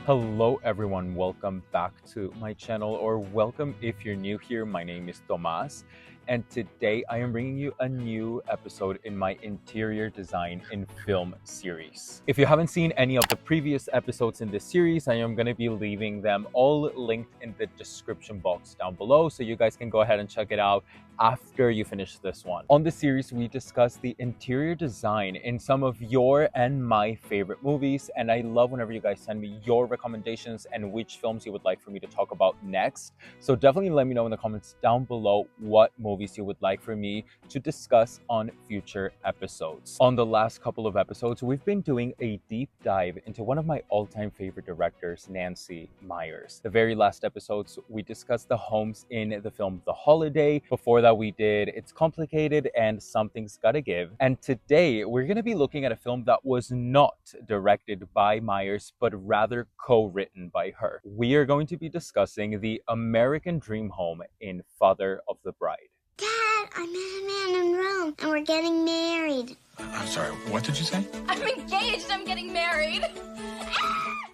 Hello everyone, welcome back to my channel, or welcome if you're new here. My name is Tomas, and today I am bringing you a new episode in my interior design in film series. If you haven't seen any of the previous episodes in this series, I am going to be leaving them all linked in the description box down below, so you guys can go ahead and check it out after you finish this one. On this series, we discuss the interior design in some of your and my favorite movies, and I love whenever you guys send me your recommendations and which films you would like for me to talk about next. So definitely let me know in the comments down below what movies you would like for me to discuss on future episodes. On the last couple of episodes, we've been doing a deep dive into one of my all-time favorite directors, Nancy Meyers. The very last episodes, we discussed the homes in the film The Holiday. Before that, we did It's Complicated and Something's Gotta Give. And today, we're going to be looking at a film that was not directed by Meyers, but rather co-written by her. We are going to be discussing the American Dream Home in Father of the Bride. Dad, I met a man in Rome, and we're getting married. I'm sorry, what did you say? I'm engaged, I'm getting married.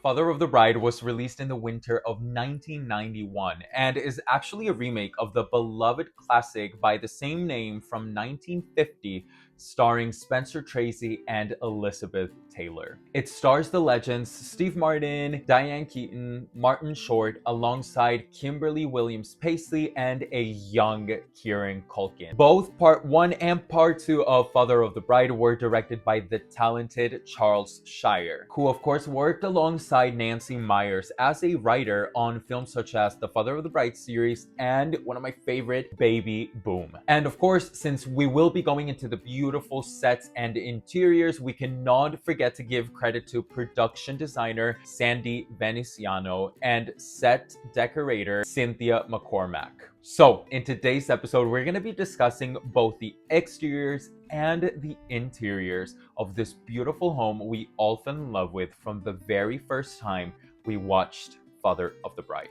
Father of the Bride was released in the winter of 1991 and is actually a remake of the beloved classic by the same name from 1950, starring Spencer Tracy and Elizabeth Taylor. It stars the legends Steve Martin, Diane Keaton, Martin Short, alongside Kimberly Williams Paisley and a young Kieran Culkin. Both Part 1 and Part 2 of Father of the Bride were directed by the talented Charles Shyer, who of course worked alongside Nancy Meyers as a writer on films such as the Father of the Bride series and one of my favorite, Baby Boom. And of course, since we will be going into the beautiful sets and interiors, we cannot forget to give credit to production designer Sandy Veneziano and set decorator Cynthia McCormack. So in today's episode, we're going to be discussing both the exteriors and the interiors of this beautiful home we all fell in love with from the very first time we watched Father of the Bride.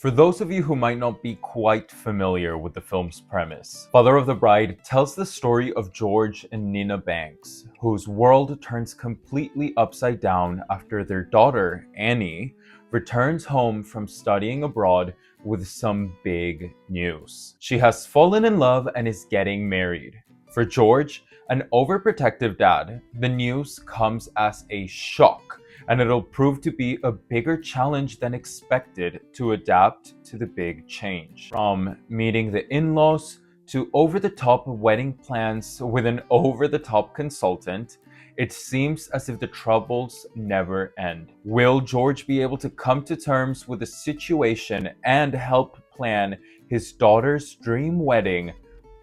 For those of you who might not be quite familiar with the film's premise, Father of the Bride tells the story of George and Nina Banks, whose world turns completely upside down after their daughter, Annie, returns home from studying abroad with some big news. She has fallen in love and is getting married. For George, an overprotective dad, the news comes as a shock, and it'll prove to be a bigger challenge than expected to adapt to the big change. From meeting the in-laws to over-the-top wedding plans with an over-the-top consultant, it seems as if the troubles never end. Will George be able to come to terms with the situation and help plan his daughter's dream wedding,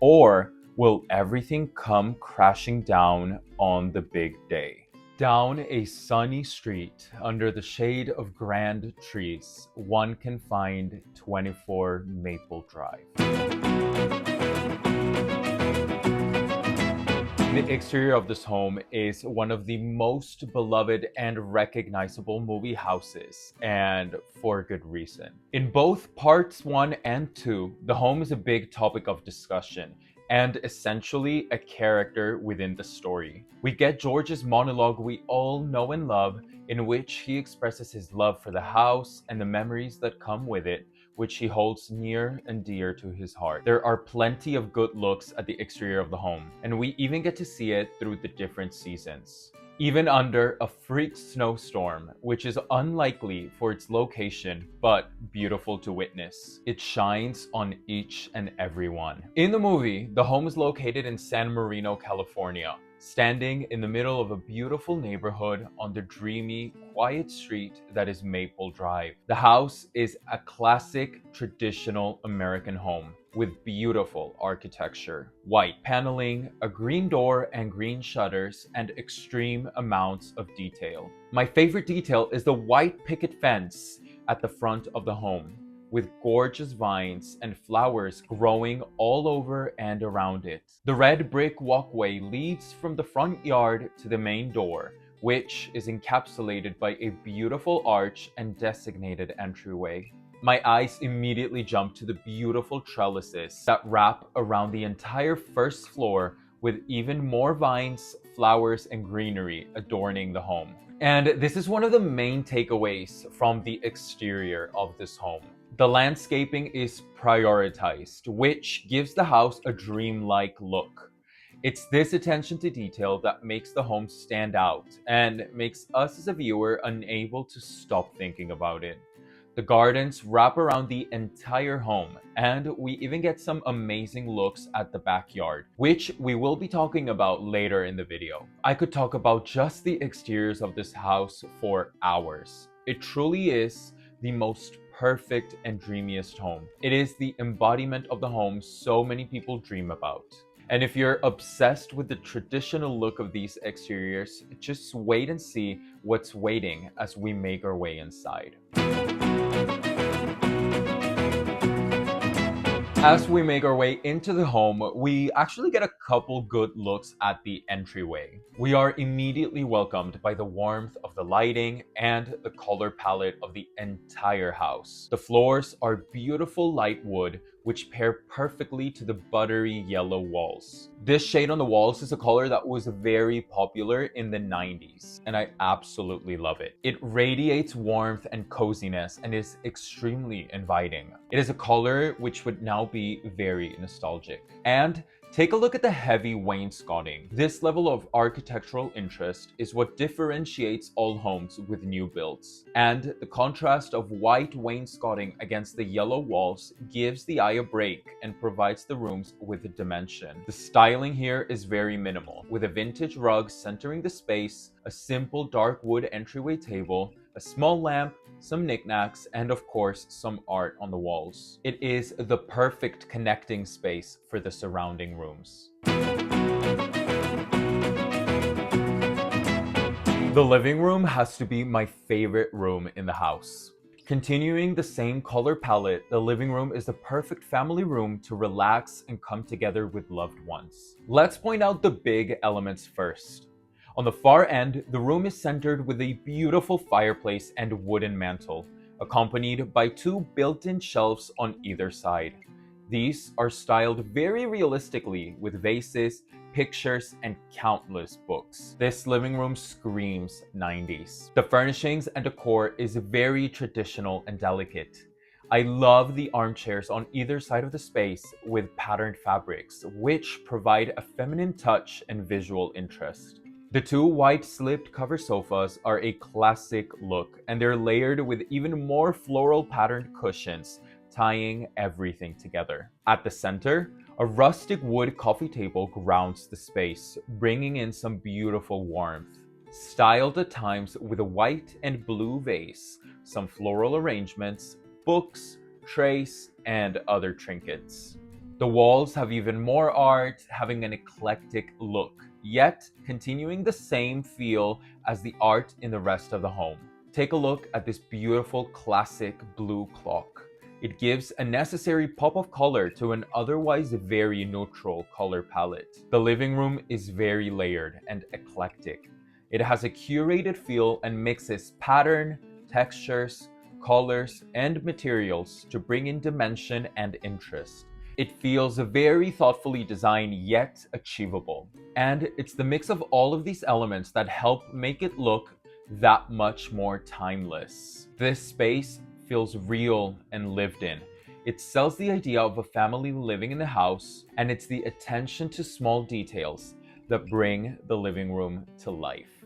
or will everything come crashing down on the big day? Down a sunny street under the shade of grand trees, one can find 24 Maple Drive. The exterior of this home is one of the most beloved and recognizable movie houses, and for good reason. In both parts 1 and 2, the home is a big topic of discussion and essentially a character within the story. We get George's monologue we all know and love, in which he expresses his love for the house and the memories that come with it, which he holds near and dear to his heart. There are plenty of good looks at the exterior of the home, and we even get to see it through the different seasons. Even under a freak snowstorm, which is unlikely for its location, but beautiful to witness. It shines on each and every one. In the movie, the home is located in San Marino, California, standing in the middle of a beautiful neighborhood on the dreamy, quiet street that is Maple Drive. The house is a classic, traditional American home with beautiful architecture, white paneling, a green door and green shutters, and extreme amounts of detail. My favorite detail is the white picket fence at the front of the home, with gorgeous vines and flowers growing all over and around it. The red brick walkway leads from the front yard to the main door, which is encapsulated by a beautiful arch and designated entryway. My eyes immediately jump to the beautiful trellises that wrap around the entire first floor, with even more vines, flowers, and greenery adorning the home. And this is one of the main takeaways from the exterior of this home. The landscaping is prioritized, which gives the house a dreamlike look. It's this attention to detail that makes the home stand out and makes us as a viewer unable to stop thinking about it. The gardens wrap around the entire home, and we even get some amazing looks at the backyard, which we will be talking about later in the video. I could talk about just the exteriors of this house for hours. It truly is the most perfect and dreamiest home. It is the embodiment of the home so many people dream about. And if you're obsessed with the traditional look of these exteriors, just wait and see what's waiting as we make our way inside. As we make our way into the home, we actually get a couple good looks at the entryway. We are immediately welcomed by the warmth of the lighting and the color palette of the entire house. The floors are beautiful light wood, which pair perfectly to the buttery yellow walls. This shade on the walls is a color that was very popular in the 90s, and I absolutely love it. It radiates warmth and coziness and is extremely inviting. It is a color which would now be very nostalgic. And take a look at the heavy wainscoting. This level of architectural interest is what differentiates all homes with new builds. And the contrast of white wainscoting against the yellow walls gives the eye a break and provides the rooms with a dimension. The styling here is very minimal, with a vintage rug centering the space, a simple dark wood entryway table, a small lamp, some knickknacks, and of course, some art on the walls. It is the perfect connecting space for the surrounding rooms. The living room has to be my favorite room in the house. Continuing the same color palette, the living room is the perfect family room to relax and come together with loved ones. Let's point out the big elements first. On the far end, the room is centered with a beautiful fireplace and wooden mantel, accompanied by two built-in shelves on either side. These are styled very realistically with vases, pictures, and countless books. This living room screams 90s. The furnishings and decor is very traditional and delicate. I love the armchairs on either side of the space with patterned fabrics, which provide a feminine touch and visual interest. The two white slipped cover sofas are a classic look, and they're layered with even more floral patterned cushions, tying everything together. At the center, a rustic wood coffee table grounds the space, bringing in some beautiful warmth. Styled at times with a white and blue vase, some floral arrangements, books, trays, and other trinkets. The walls have even more art, having an eclectic look, yet continuing the same feel as the art in the rest of the home. Take a look at this beautiful classic blue clock. It gives a necessary pop of color to an otherwise very neutral color palette. The living room is very layered and eclectic. It has a curated feel and mixes pattern, textures, colors, and materials to bring in dimension and interest. It feels very thoughtfully designed yet achievable. And it's the mix of all of these elements that help make it look that much more timeless. This space feels real and lived in. It sells the idea of a family living in the house, and it's the attention to small details that bring the living room to life.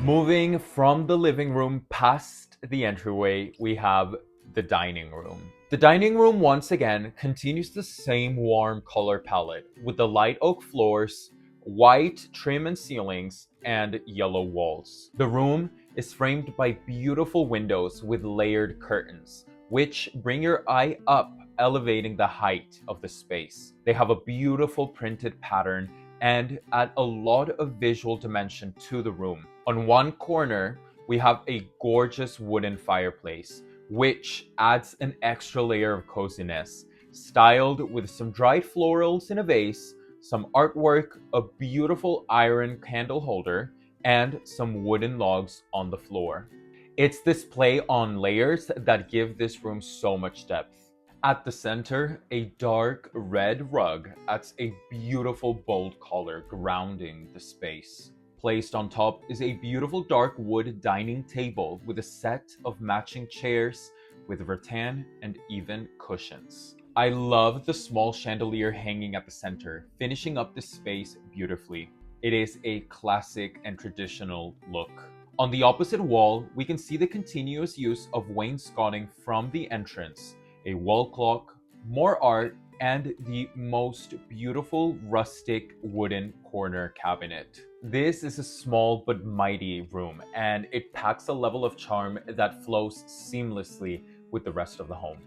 Moving from the living room past the entryway, we have the dining room. The dining room once again continues the same warm color palette with the light oak floors, white trim and ceilings, and yellow walls. The room is framed by beautiful windows with layered curtains, which bring your eye up, elevating the height of the space. They have a beautiful printed pattern and add a lot of visual dimension to the room. On one corner, we have a gorgeous wooden fireplace, which adds an extra layer of coziness, styled with some dried florals in a vase, some artwork, a beautiful iron candle holder, and some wooden logs on the floor. It's this play on layers that give this room so much depth. At the center, a dark red rug adds a beautiful bold color grounding the space. Placed on top is a beautiful dark wood dining table with a set of matching chairs with rattan and even cushions. I love the small chandelier hanging at the center, finishing up the space beautifully. It is a classic and traditional look. On the opposite wall, we can see the continuous use of wainscoting from the entrance, a wall clock, more art, and the most beautiful rustic wooden corner cabinet. This is a small but mighty room, and it packs a level of charm that flows seamlessly with the rest of the home.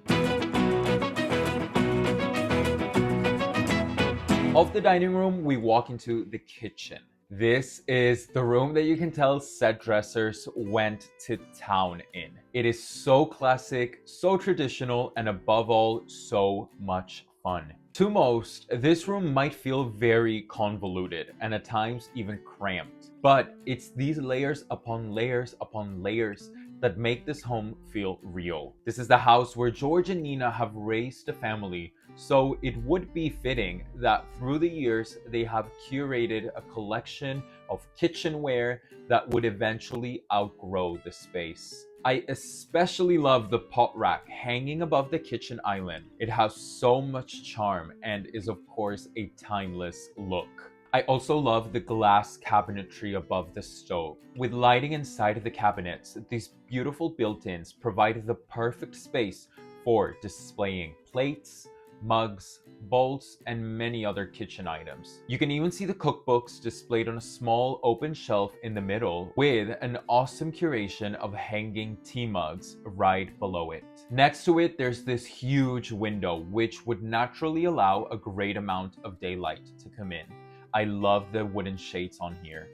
Of the dining room, we walk into the kitchen. This is the room that you can tell set dressers went to town in. It is so classic, so traditional, and above all, so much fun. To most, this room might feel very convoluted and at times even cramped. But it's these layers upon layers upon layers that make this home feel real. This is the house where George and Nina have raised a family, so it would be fitting that through the years they have curated a collection of kitchenware that would eventually outgrow the space. I especially love the pot rack hanging above the kitchen island. It has so much charm and is of course a timeless look. I also love the glass cabinetry above the stove. With lighting inside of the cabinets, these beautiful built-ins provide the perfect space for displaying plates, mugs, bowls, and many other kitchen items. You can even see the cookbooks displayed on a small open shelf in the middle with an awesome curation of hanging tea mugs right below it. Next to it, there's this huge window which would naturally allow a great amount of daylight to come in. I love the wooden shades on here.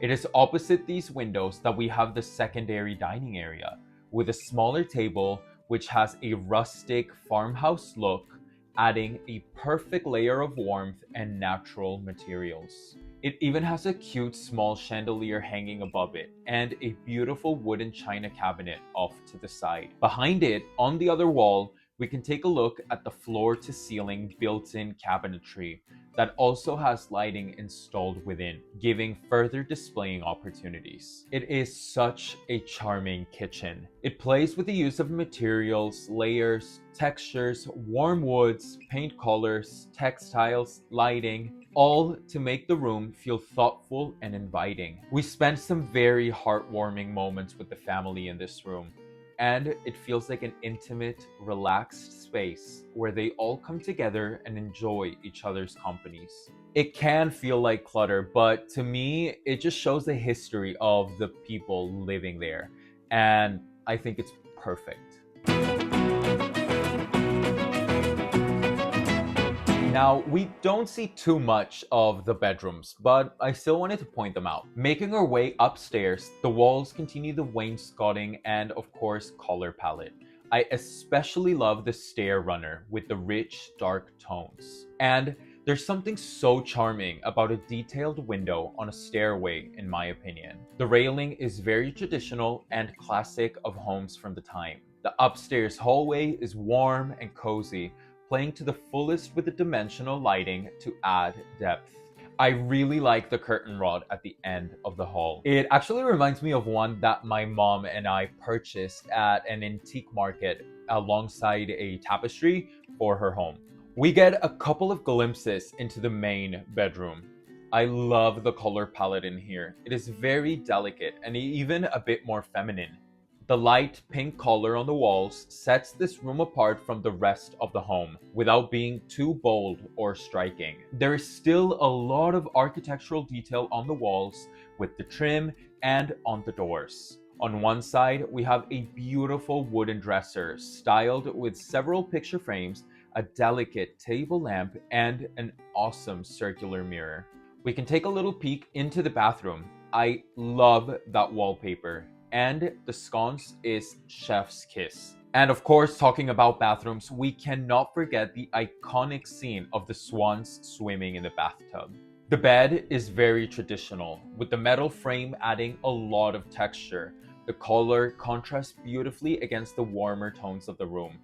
It is opposite these windows that we have the secondary dining area with a smaller table which has a rustic farmhouse look, adding a perfect layer of warmth and natural materials. It even has a cute small chandelier hanging above it and a beautiful wooden china cabinet off to the side. Behind it, on the other wall, we can take a look at the floor-to-ceiling built-in cabinetry that also has lighting installed within, giving further displaying opportunities. It is such a charming kitchen. It plays with the use of materials, layers, textures, warm woods, paint colors, textiles, lighting, all to make the room feel thoughtful and inviting. We spent some very heartwarming moments with the family in this room, and it feels like an intimate, relaxed space where they all come together and enjoy each other's companies. It can feel like clutter, but to me, it just shows the history of the people living there, and I think it's perfect. Now, we don't see too much of the bedrooms, but I still wanted to point them out. Making our way upstairs, the walls continue the wainscoting and, of course, color palette. I especially love the stair runner with the rich, dark tones. And there's something so charming about a detailed window on a stairway, in my opinion. The railing is very traditional and classic of homes from the time. The upstairs hallway is warm and cozy, playing to the fullest with the dimensional lighting to add depth. I really like the curtain rod at the end of the hall. It actually reminds me of one that my mom and I purchased at an antique market alongside a tapestry for her home. We get a couple of glimpses into the main bedroom. I love the color palette in here. It is very delicate and even a bit more feminine. The light pink color on the walls sets this room apart from the rest of the home without being too bold or striking. There is still a lot of architectural detail on the walls with the trim and on the doors. On one side, we have a beautiful wooden dresser styled with several picture frames, a delicate table lamp, and an awesome circular mirror. We can take a little peek into the bathroom. I love that wallpaper. And the sconce is chef's kiss. And of course, talking about bathrooms, we cannot forget the iconic scene of the swans swimming in the bathtub. The bed is very traditional, with the metal frame adding a lot of texture. The color contrasts beautifully against the warmer tones of the room.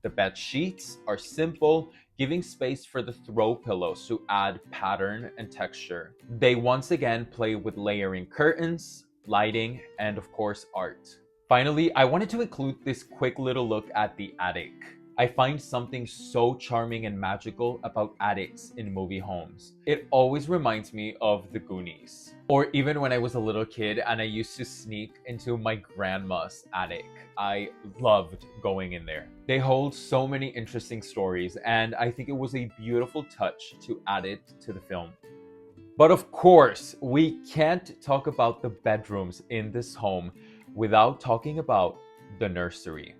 The bed sheets are simple, giving space for the throw pillows to add pattern and texture. They once again play with layering curtains, lighting, and of course art. Finally, I wanted to include this quick little look at the attic. I find something so charming and magical about attics in movie homes. It always reminds me of the Goonies. Or even when I was a little kid and I used to sneak into my grandma's attic. I loved going in there. They hold so many interesting stories, and I think it was a beautiful touch to add it to the film. But of course, we can't talk about the bedrooms in this home without talking about the nursery.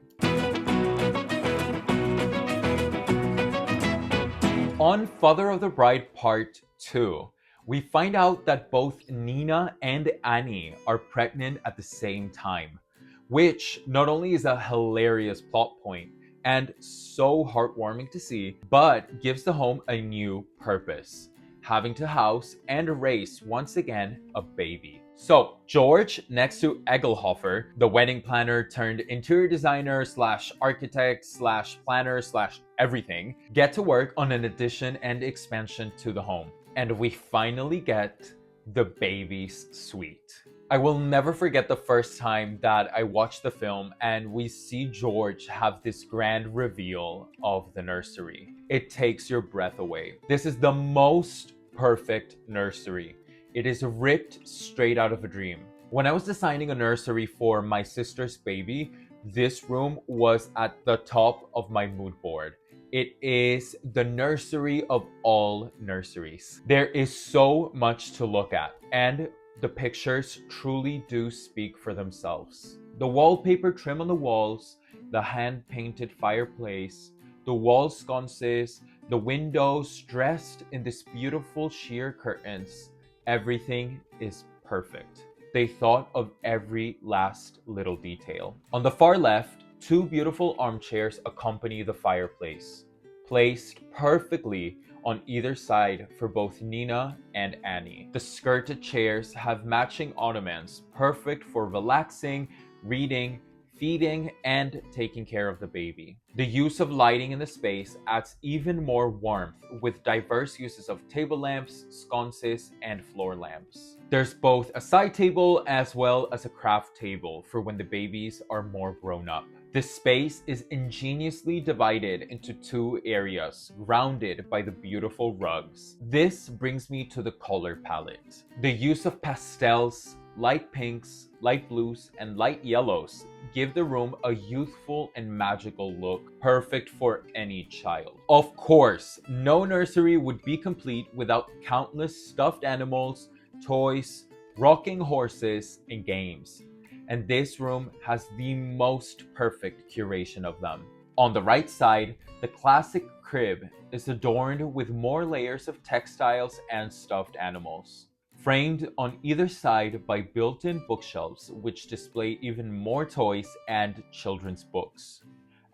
On Father of the Bride Part 2, we find out that both Nina and Annie are pregnant at the same time, which not only is a hilarious plot point and so heartwarming to see, but gives the home a new purpose, having to house and raise once again a baby. So George, next to Egelhofer, the wedding planner turned interior designer slash architect slash planner slash everything, get to work on an addition and expansion to the home. And we finally get the baby's suite. I will never forget the first time that I watched the film and we see George have this grand reveal of the nursery. It takes your breath away. This is the most perfect nursery. It is ripped straight out of a dream. When I was designing a nursery for my sister's baby, this room was at the top of my mood board. It is the nursery of all nurseries. There is so much to look at, and the pictures truly do speak for themselves. The wallpaper trim on the walls, the hand-painted fireplace, the wall sconces, the windows dressed in this beautiful sheer curtains. Everything is perfect. They thought of every last little detail. On the far left, two beautiful armchairs accompany the fireplace, placed perfectly on either side for both Nina and Annie. The skirted chairs have matching ottomans, perfect for relaxing, reading, feeding, and taking care of the baby. The use of lighting in the space adds even more warmth with diverse uses of table lamps, sconces, and floor lamps. There's both a side table as well as a craft table for when the babies are more grown up. The space is ingeniously divided into two areas, grounded by the beautiful rugs. This brings me to the color palette. The use of pastels, light pinks, light blues, and light yellows give the room a youthful and magical look, perfect for any child. Of course, no nursery would be complete without countless stuffed animals, toys, rocking horses, and games. And this room has the most perfect curation of them. On the right side, the classic crib is adorned with more layers of textiles and stuffed animals, framed on either side by built-in bookshelves which display even more toys and children's books.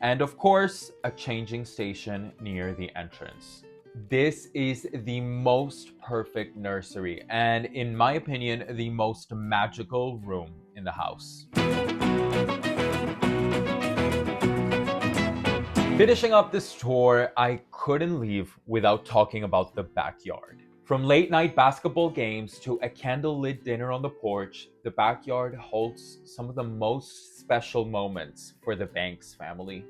And of course, a changing station near the entrance. This is the most perfect nursery and, in my opinion, the most magical room in the house. Finishing up this tour, I couldn't leave without talking about the backyard. From late night basketball games to a candlelit dinner on the porch, the backyard holds some of the most special moments for the Banks family.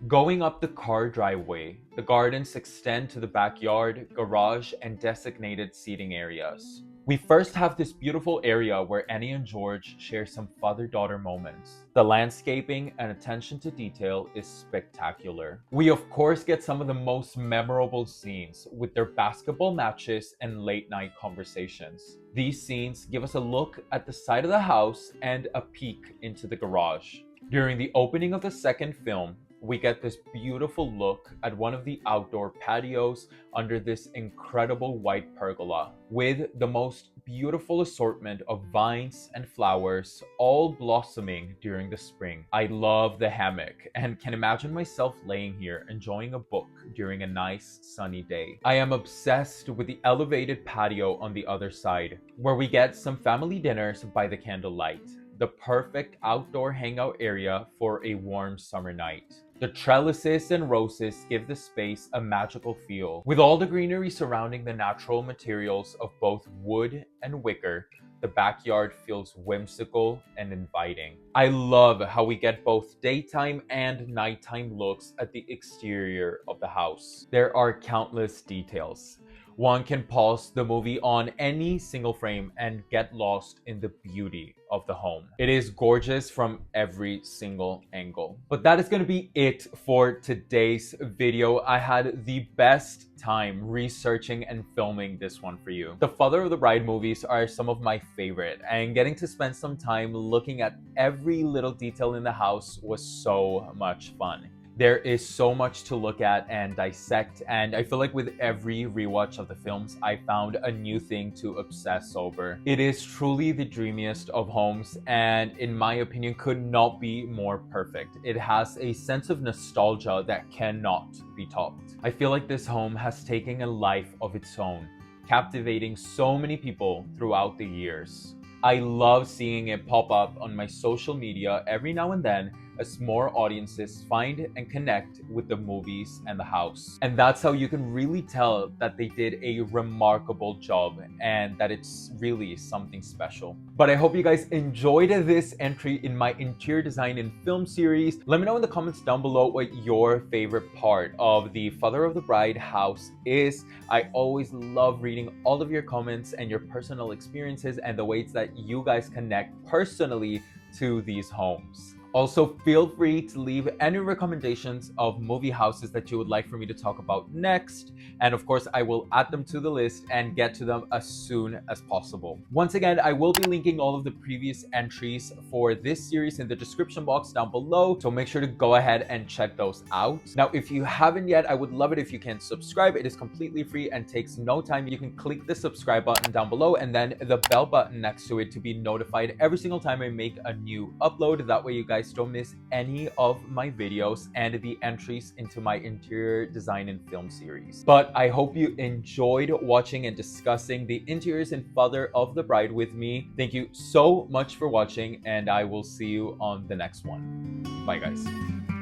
Going up the car driveway, the gardens extend to the backyard, garage, and designated seating areas. We first have this beautiful area where Annie and George share some father-daughter moments. The landscaping and attention to detail is spectacular. We of course get some of the most memorable scenes with their basketball matches and late-night conversations. These scenes give us a look at the side of the house and a peek into the garage. During the opening of the second film, we get this beautiful look at one of the outdoor patios under this incredible white pergola with the most beautiful assortment of vines and flowers all blossoming during the spring. I love the hammock and can imagine myself laying here enjoying a book during a nice sunny day. I am obsessed with the elevated patio on the other side, where we get some family dinners by the candlelight. The perfect outdoor hangout area for a warm summer night. The trellises and roses give the space a magical feel. With all the greenery surrounding the natural materials of both wood and wicker, the backyard feels whimsical and inviting. I love how we get both daytime and nighttime looks at the exterior of the house. There are countless details. One can pause the movie on any single frame and get lost in the beauty of the home. It is gorgeous from every single angle. But that is going to be it for today's video. I had the best time researching and filming this one for you. The Father of the Bride movies are some of my favorite, and getting to spend some time looking at every little detail in the house was so much fun. There is so much to look at and dissect, and I feel like with every rewatch of the films, I found a new thing to obsess over. It is truly the dreamiest of homes, and in my opinion, could not be more perfect. It has a sense of nostalgia that cannot be topped. I feel like this home has taken a life of its own, captivating so many people throughout the years. I love seeing it pop up on my social media every now and then as more audiences find and connect with the movies and the house. And that's how you can really tell that they did a remarkable job and that it's really something special. But I hope you guys enjoyed this entry in my interior design and film series. Let me know in the comments down below what your favorite part of the Father of the Bride house is. I always love reading all of your comments and your personal experiences and the ways that you guys connect personally to these homes. Also, feel free to leave any recommendations of movie houses that you would like for me to talk about next. And of course, I will add them to the list and get to them as soon as possible. Once again, I will be linking all of the previous entries for this series in the description box down below. So make sure to go ahead and check those out. Now, if you haven't yet, I would love it if you can subscribe. It is completely free and takes no time. You can click the subscribe button down below and then the bell button next to it to be notified every single time I make a new upload. That way you guys don't miss any of my videos and the entries into my interior design and film series. But I hope you enjoyed watching and discussing the interiors and Father of the Bride with me. Thank you so much for watching, and I will see you on the next one. Bye guys.